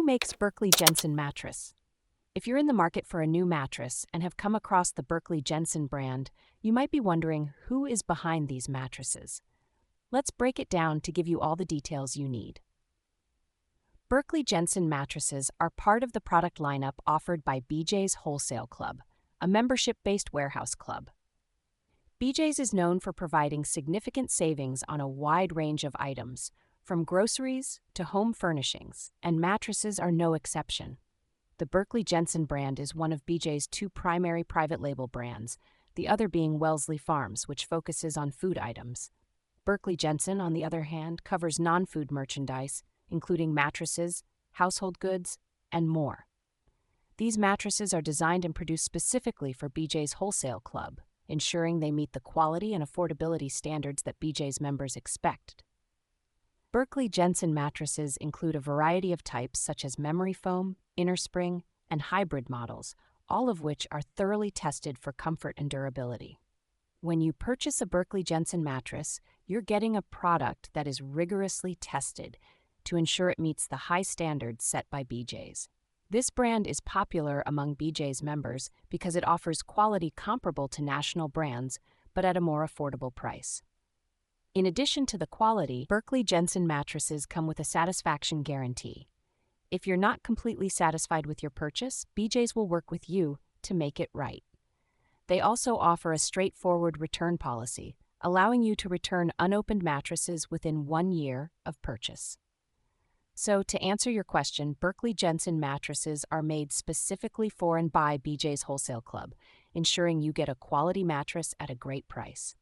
Who makes Berkley Jensen Mattress? If you're in the market for a new mattress and have come across the Berkley Jensen brand, you might be wondering who is behind these mattresses. Let's break it down to give you all the details you need. Berkley Jensen mattresses are part of the product lineup offered by BJ's Wholesale Club, a membership-based warehouse club. BJ's is known for providing significant savings on a wide range of items, from groceries to home furnishings, and mattresses are no exception. The Berkley Jensen brand is one of BJ's two primary private label brands, the other being Wellesley Farms, which focuses on food items. Berkley Jensen, on the other hand, covers non-food merchandise, including mattresses, household goods, and more. These mattresses are designed and produced specifically for BJ's Wholesale Club, ensuring they meet the quality and affordability standards that BJ's members expect. Berkley Jensen mattresses include a variety of types such as memory foam, innerspring, and hybrid models, all of which are thoroughly tested for comfort and durability. When you purchase a Berkley Jensen mattress, you're getting a product that is rigorously tested to ensure it meets the high standards set by BJ's. This brand is popular among BJ's members because it offers quality comparable to national brands, but at a more affordable price. In addition to the quality, Berkley Jensen mattresses come with a satisfaction guarantee. If you're not completely satisfied with your purchase, BJ's will work with you to make it right. They also offer a straightforward return policy, allowing you to return unopened mattresses within 1 year of purchase. So, to answer your question, Berkley Jensen mattresses are made specifically for and by BJ's Wholesale Club, ensuring you get a quality mattress at a great price.